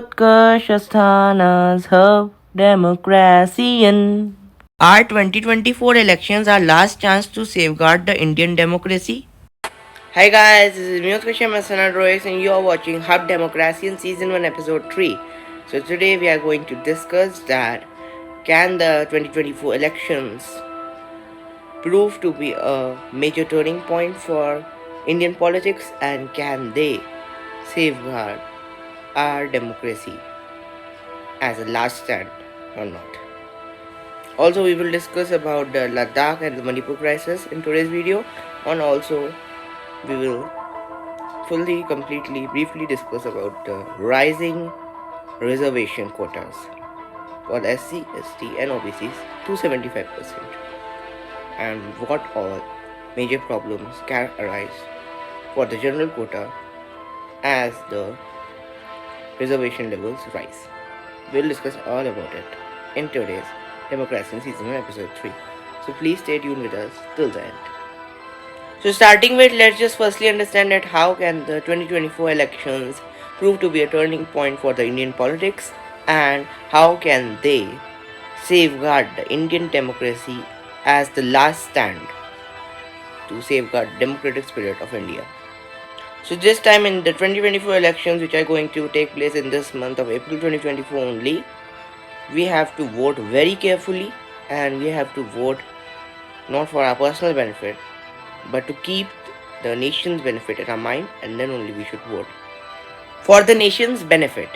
UTKARSH ASTHANA'S HUB DEMOCRACIAN. Are 2024 elections our last chance to safeguard the Indian democracy? Hi guys, this is Domicile Reservations and you are watching HUB Democracian Season 1 Episode 3. So today we are going to discuss that can the 2024 elections prove to be a major turning point for Indian politics and can they safeguard our democracy as a last stand or not. Also, we will discuss about the Ladakh and the Manipur crisis in today's video, and also we will briefly discuss about the rising reservation quotas for SC, ST and OBCs to 75% and what all major problems can arise for the general quota as the reservation levels rise. We'll discuss all about it in today's Democracy Season 1 Episode 3. So please stay tuned with us till the end. So starting with, let's just firstly understand that how can the 2024 elections prove to be a turning point for the Indian politics and how can they safeguard the Indian democracy as the last stand to safeguard democratic spirit of India. So this time in the 2024 elections, which are going to take place in this month of April 2024 only, we have to vote very carefully and we have to vote not for our personal benefit but to keep the nation's benefit in our mind, and then only we should vote for the nation's benefit.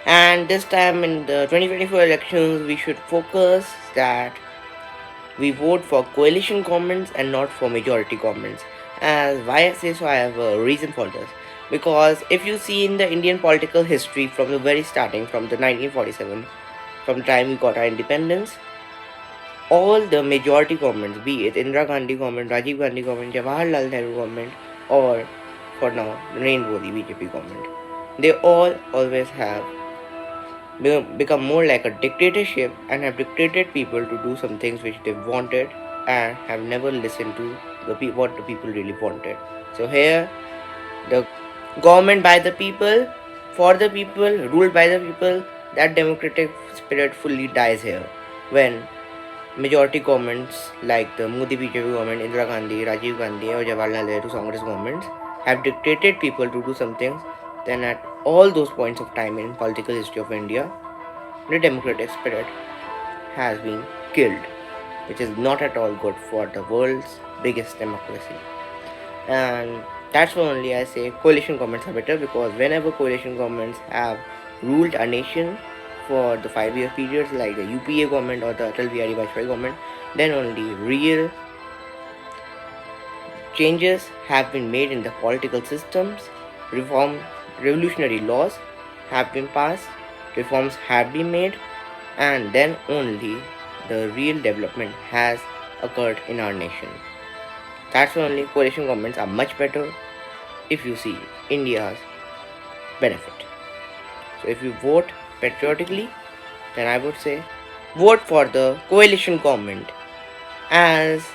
And this time in the 2024 elections, we should focus that we vote for coalition governments and not for majority governments. As why I say so, I have a reason for this. Because if you see in the Indian political history from the very starting, from the 1947, from the time we got our independence, all the majority governments, be it Indira Gandhi government, Rajiv Gandhi government, Jawaharlal Nehru government, or for now the Modi-BJP government, they all always have become more like a dictatorship and have dictated people to do some things which they wanted and have never listened to what the people really wanted. So here, the government by the people, for the people, ruled by the people, that democratic spirit fully dies here when majority governments like the Modi-BJP government, Indira Gandhi, Rajiv Gandhi or Jawaharlal Nehru Congress governments have dictated people to do some things. Then at all those points of time in political history of India, the democratic spirit has been killed, which is not at all good for the world's biggest democracy. And that's why only I say coalition governments are better, because whenever coalition governments have ruled a nation for the 5-year periods like the UPA government or the Atal Bihari Vajpayee government, then only real changes have been made in the political systems, revolutionary laws have been passed, reforms have been made, and then only the real development has occurred in our nation. That's why only coalition governments are much better if you see India's benefit. So if you vote patriotically, then I would say vote for the coalition government, as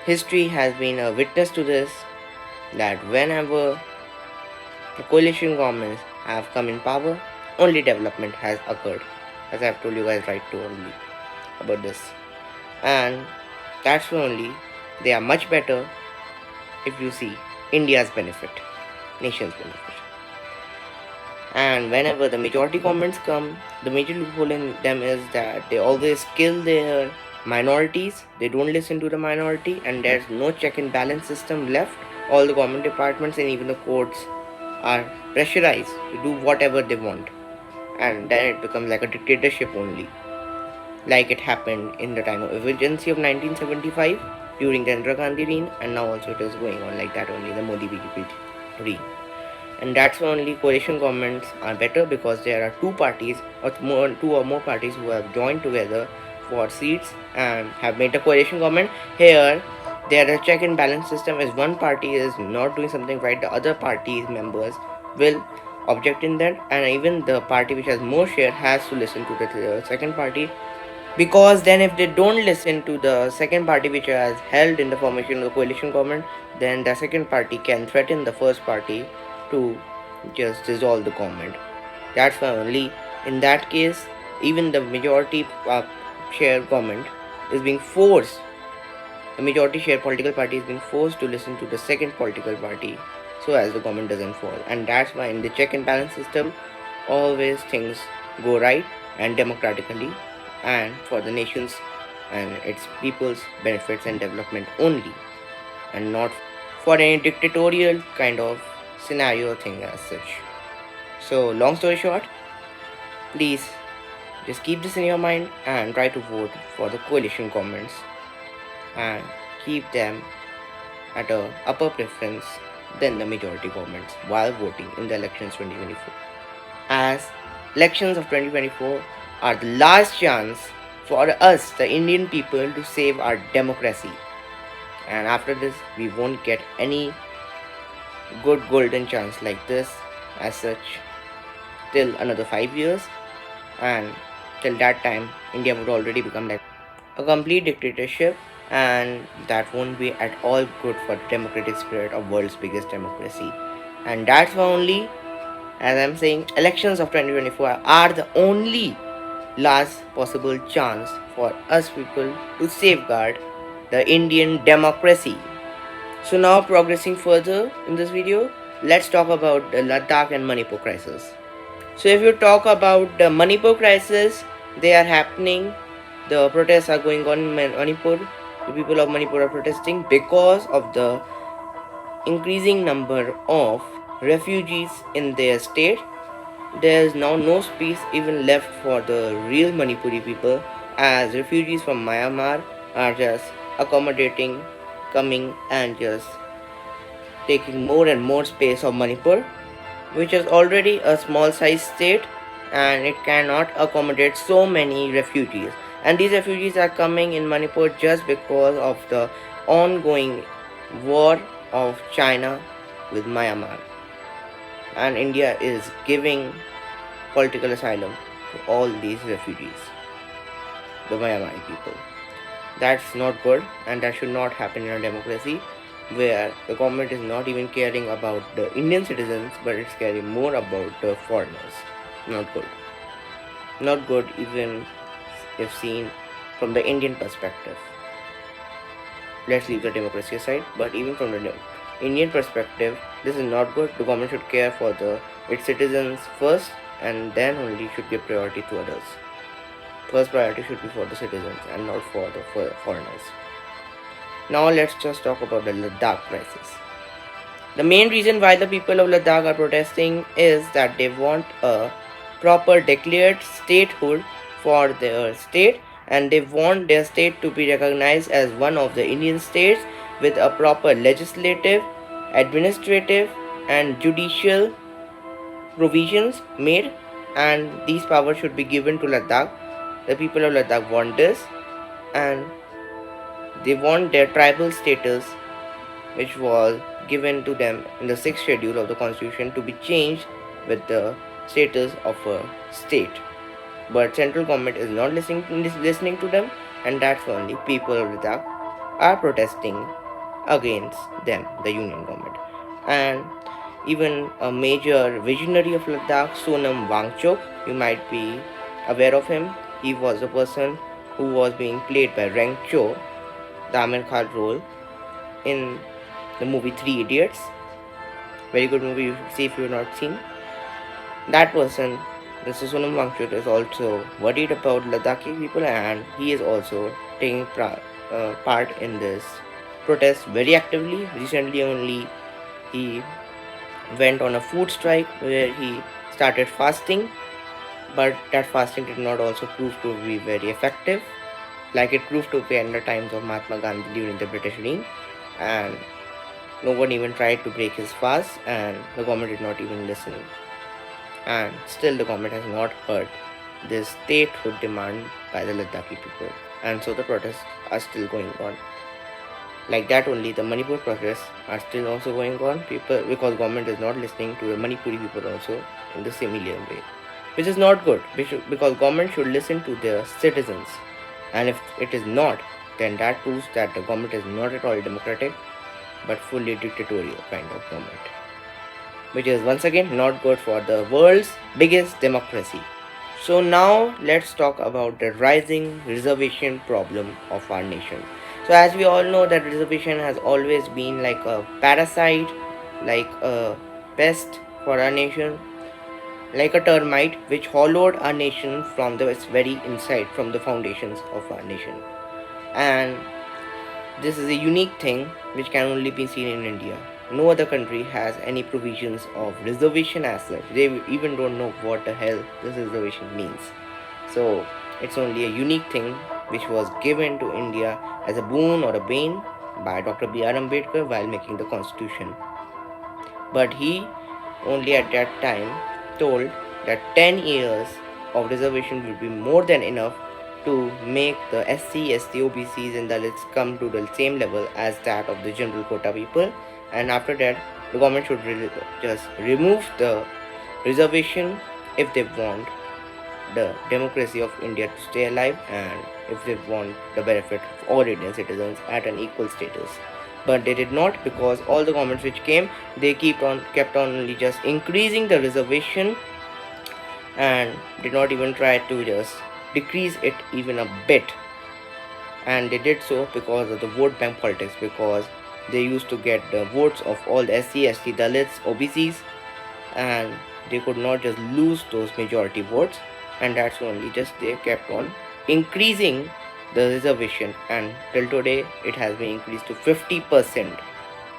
history has been a witness to this, that whenever the coalition governments have come in power, only development has occurred, as I have told you guys right to only about this. And that's why only they are much better if you see India's benefit, nation's benefit. And whenever the majority governments come, the major loophole in them is that they always kill their minorities, they don't listen to the minority, and there's no check and balance system left. All the government departments and even the courts are pressurized to do whatever they want, and then it becomes like a dictatorship only, like it happened in the time of emergency of 1975 during the Indira Gandhi reign, and now also it is going on like that only, the Modi-BJP reign. And that's why only coalition governments are better, because there are two or more parties who have joined together for seats and have made a coalition government. Here, there is a check and balance system. If one party is not doing something right, the other party's members will object in that, and even the party which has more share has to listen to the second party, because then if they don't listen to the second party which has held in the formation of the coalition government, then the second party can threaten the first party to just dissolve the government. That's why only in that case, even the majority share government is being forced, the majority share political party is being forced to listen to the second political party so as the government doesn't fall. And that's why in the check and balance system, always things go right and democratically and for the nation's and its people's benefits and development only, and not for any dictatorial kind of scenario thing as such. So long story short, please just keep this in your mind and try to vote for the coalition governments and keep them at a upper preference than the majority governments while voting in the elections 2024, as elections of 2024 are the last chance for us, the Indian people, to save our democracy. And after this, we won't get any good golden chance like this as such till another 5 years. And till that time, India would already become like a complete dictatorship, and that won't be at all good for the democratic spirit of world's biggest democracy. And that's why only, as I'm saying, elections of 2024 are the only last possible chance for us people to safeguard the Indian democracy. So now progressing further in this video, let's talk about the Ladakh and Manipur crisis. So if you talk about the Manipur crisis, they are happening, the protests are going on in Manipur. The people of Manipur are protesting because of the increasing number of refugees in their state. There is now no space even left for the real Manipuri people, as refugees from Myanmar are just accommodating, coming and just taking more and more space of Manipur, which is already a small size state, and it cannot accommodate so many refugees. And these refugees are coming in Manipur just because of the ongoing war of China with Myanmar. And India is giving political asylum to all these refugees, the Myanmar people. That's not good, and that should not happen in a democracy where the government is not even caring about the Indian citizens, but it's caring more about the foreigners. Not good. Not good even if seen from the Indian perspective. Let's leave the democracy aside, but even from the Indian perspective, this is not good. The government should care for its citizens first, and then only should give priority to others. First priority should be for the citizens and not for the foreigners. Now let's just talk about the Ladakh crisis. The main reason why the people of Ladakh are protesting is that they want a proper declared statehood for their state, and they want their state to be recognized as one of the Indian states with a proper legislative, administrative and judicial provisions made, and these powers should be given to Ladakh. The people of Ladakh want this, and they want their tribal status, which was given to them in the 6th schedule of the constitution, to be changed with the status of a state. But central government is not listening to them, and that's why only people of Ladakh are protesting against them, the union government. And even a major visionary of Ladakh, Sonam Wangchuk, you might be aware of him. He was the person who was being played by Reng Cho, the Amir Khan role in the movie Three Idiots. Very good movie, you should see if you have not seen. That person, Mr. Sonam Wangchuk, is also worried about Ladakhi people, and he is also taking part in this protest very actively. Recently only he went on a food strike where he started fasting, but that fasting did not also prove to be very effective, like it proved to be in the times of Mahatma Gandhi during the British reign. And no one even tried to break his fast, and the government did not even listen. And still the government has not heard this statehood demand by the Ladakhi people, and so the protests are still going on. Like that only, the Manipur protests are still also going on, because government is not listening to the Manipuri people also in the similar way, which is not good, because government should listen to their citizens. And if it is not, then that proves that the government is not at all democratic, but fully dictatorial kind of government. which is once again not good for the world's biggest democracy. So now let's talk about the rising reservation problem of our nation. So as we all know that reservation has always been like a parasite, like a pest for our nation, like a termite which hollowed our nation from its very inside, from the foundations of our nation. And this is a unique thing which can only be seen in India. No other country has any provisions of reservation as such. They even don't know what the hell this reservation means. So it's only a unique thing which was given to India as a boon or a bane by Dr. B.R. Ambedkar while making the constitution. But he only at that time told that 10 years of reservation will be more than enough to make the SC, ST, OBCs and Dalits come to the same level as that of the general quota people, and after that the government should just remove the reservation if they want the democracy of India to stay alive and if they want the benefit of all Indian citizens at an equal status. But they did not, because all the governments which came, they kept on only just increasing the reservation and did not even try to just decrease it even a bit. And they did so because of the vote bank politics, because they used to get the votes of all the SC, ST, Dalits, OBCs, and they could not just lose those majority votes, and that's only just they kept on increasing the reservation, and till today it has been increased to 50%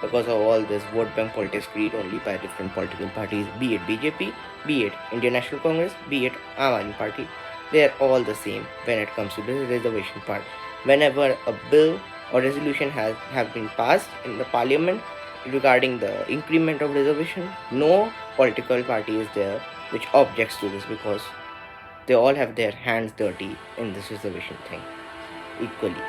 because of all this vote bank politics created only by different political parties, be it BJP, be it Indian National Congress, be it Aam Aadmi Party. They are all the same when it comes to the reservation part. Whenever a bill or resolution have been passed in the parliament regarding the increment of reservation, no political party is there which objects to this, because they all have their hands dirty in this reservation thing equally,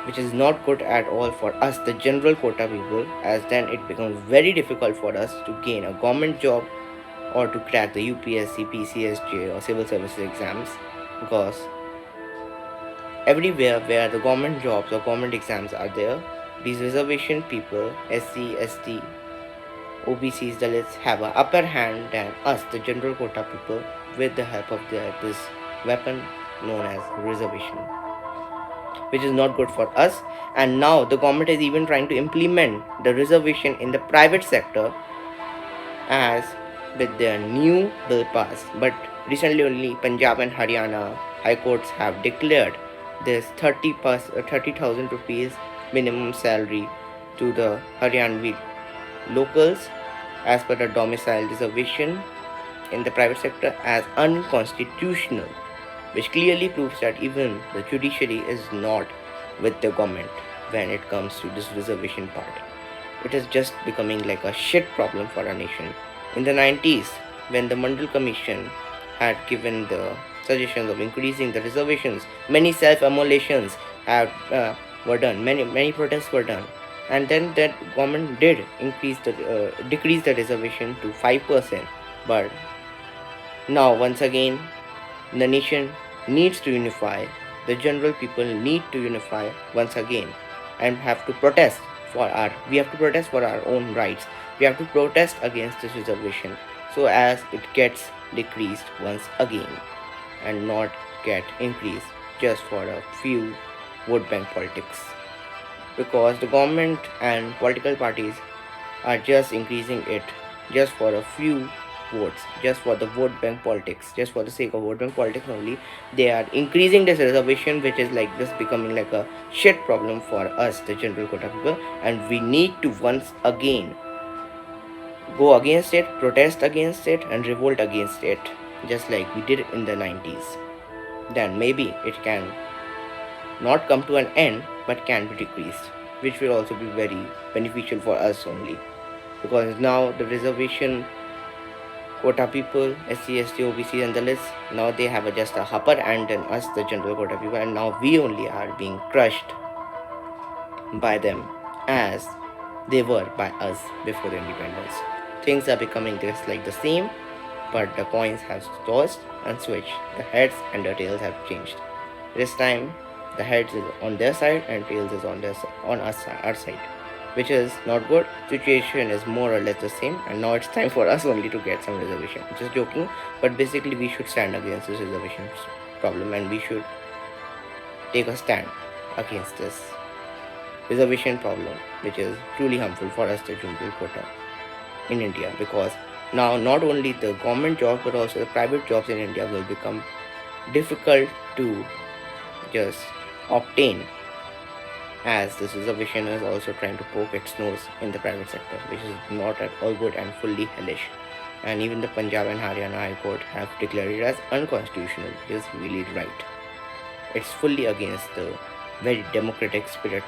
which is not good at all for us, the general quota people, as then it becomes very difficult for us to gain a government job or to crack the UPSC, PCSJ or civil services exams, because everywhere where the government jobs or government exams are there, these reservation people, SC, ST, OBCs, Dalits, have an upper hand than us, the general quota people, with the help of this weapon known as reservation, which is not good for us. And now the government is even trying to implement the reservation in the private sector as with their new bill passed. But recently only Punjab and Haryana high courts have declared this 30,000 rupees minimum salary to the Haryanvi locals as per the domicile reservation in the private sector as unconstitutional, which clearly proves that even the judiciary is not with the government when it comes to this reservation part. It is just becoming like a shit problem for our nation. In the 90s, when the Mandal Commission had given the suggestions of increasing the reservations, many self-immolations were done, many protests were done, and then that government did decrease the reservation to 5%. But now once again, the nation needs to unify. The general people need to unify once again and have to protest we have to protest for our own rights. We have to protest against this reservation so as it gets decreased once again and not get increased just for a few vote bank politics, because the government and political parties are just increasing it just for a few votes, just for the vote bank politics, just for the sake of vote bank politics only. They are increasing this reservation, which is like this becoming like a shit problem for us, the general quota people, and we need to once again go against it, protest against it, and revolt against it, just like we did in the 90s. Then maybe it can not come to an end but can be decreased, which will also be very beneficial for us only, because now the reservation quota people, SC, ST, OBC and Dalits, now they have just a upper hand than us, the general quota people, and now we only are being crushed by them as they were by us before the independence. Things are becoming just like the same, but the coins have tossed and switched. The heads and the tails have changed. This time the heads is on their side and tails is on our side. which is not good. Situation is more or less the same, and now it's time for us only to get some reservation. Just joking, but basically we should stand against this reservation problem, and we should take a stand against this reservation problem, which is truly harmful for us, the Jumble quota in India, because now not only the government jobs but also the private jobs in India will become difficult to just obtain, as this reservation is also trying to poke its nose in the private sector, which is not at all good and fully hellish. And even the Punjab and Haryana High Court have declared it as unconstitutional, which is really right. It's fully against the very democratic spirit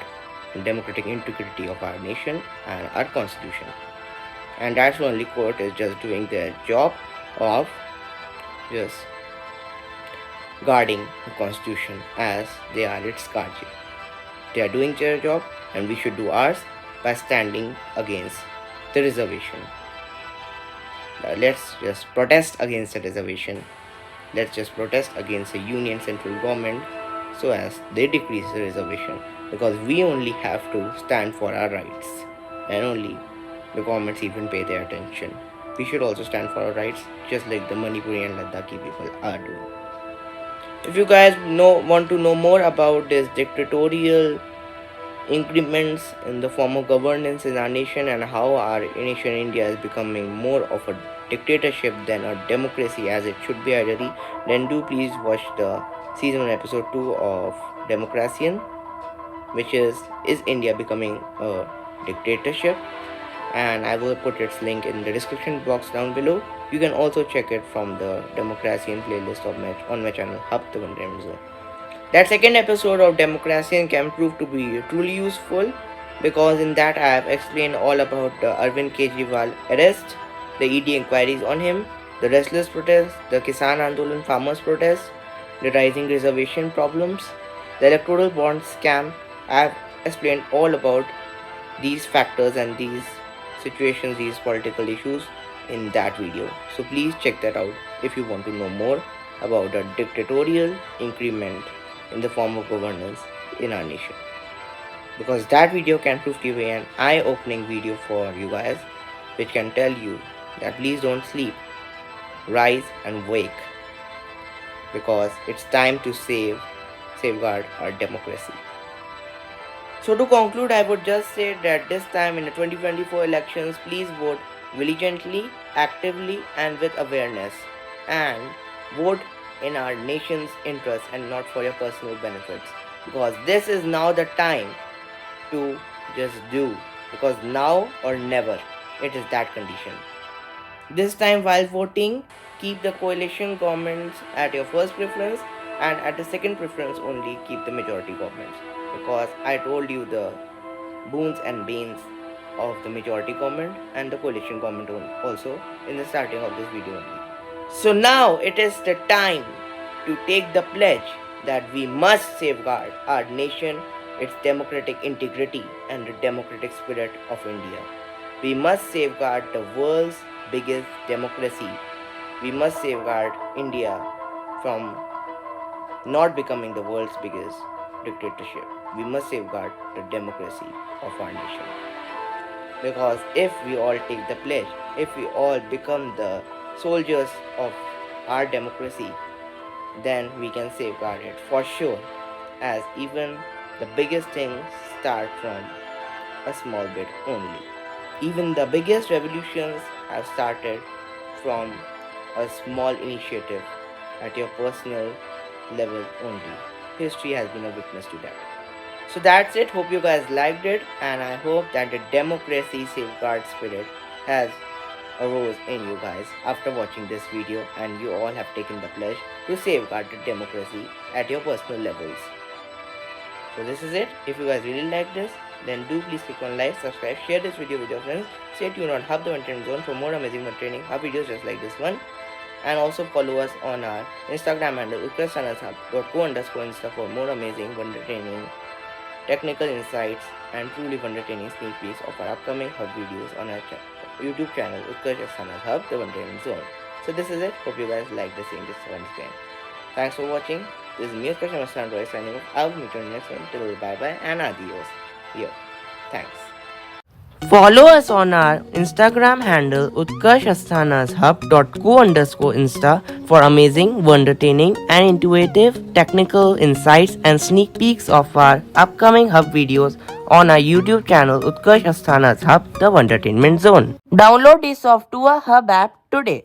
and democratic integrity of our nation and our constitution. And that's only court is just doing their job of just guarding the constitution as they are its guardian. They are doing their job, and we should do ours by standing against the reservation. Let's just protest against the reservation. Let's just protest against the union central government so as they decrease the reservation, because we only have to stand for our rights, and only the governments even pay their attention. We should also stand for our rights, just like the Manipuri and Ladakhi people are doing. If you guys want to know more about this dictatorial increments in the form of governance in our nation, and how our nation India is becoming more of a dictatorship than a democracy as it should be ideally, then do please watch the season 1 episode 2 of Democracian, which is India becoming a dictatorship, and I will put its link in the description box down below. You can also check it from the Democracian playlist on my channel HUB Wondertainment Zone. That second episode of Democracian can prove to be truly useful, because in that I have explained all about the Arvind Kejriwal arrest, the ED inquiries on him, the restless protests, the Kisan Andolan farmers protests, the rising reservation problems, the electoral bond scam. I have explained all about these factors and these situations, these political issues in that video. So please check that out if you want to know more about the dictatorial increment in the form of governance in our nation, because that video can prove to be an eye-opening video for you guys, which can tell you that please don't sleep, rise and wake, because it's time to safeguard our democracy. So to conclude, I would just say that this time in the 2024 elections, please vote diligently, actively and with awareness, and vote in our nation's interest and not for your personal benefits, because this is now the time to just do, because now or never, it is that condition. This time while voting, keep the coalition governments at your first preference, and at the second preference only keep the majority governments, because I told you the boons and banes of the majority government and the coalition government also in the starting of this video only. So now it is the time to take the pledge that we must safeguard our nation, its democratic integrity and the democratic spirit of India. We must safeguard the world's biggest democracy. We must safeguard India from not becoming the world's biggest dictatorship. We must safeguard the democracy of our nation. Because if we all take the pledge, if we all become the soldiers of our democracy, then we can safeguard it for sure, as even the biggest things start from a small bit only. Even the biggest revolutions have started from a small initiative at your personal level only. History has been a witness to that. So that's it. Hope you guys liked it, and I hope that the democracy safeguard spirit has arose in you guys after watching this video, and you all have taken the pledge to safeguard the democracy at your personal levels. So this is it. If you guys really like this, then do please click on like, subscribe, share this video with your friends. Stay tuned on HUB Wondertainment Zone for more amazing training HUB videos just like this one. And also follow us on our Instagram handle UTKARSH_Insta for more amazing training, technical insights and truly entertaining sneak peeks of our upcoming HUB videos on our YouTube channel ASTHANA'S HUB Wondertainment Zone. So this is it. Hope you guys like the same this once again. Thanks for watching. This is me, signing off. I'll meet you in the next one. Till bye bye and adios. Yo, thanks. Follow us on our Instagram handle utkarsh_hub.co_insta for amazing, wondertaining and intuitive technical insights and sneak peeks of our upcoming Hub videos on our YouTube channel Utkarsh ASTHANA'S Hub, the Wondertainment Zone. Download the software Hub app today.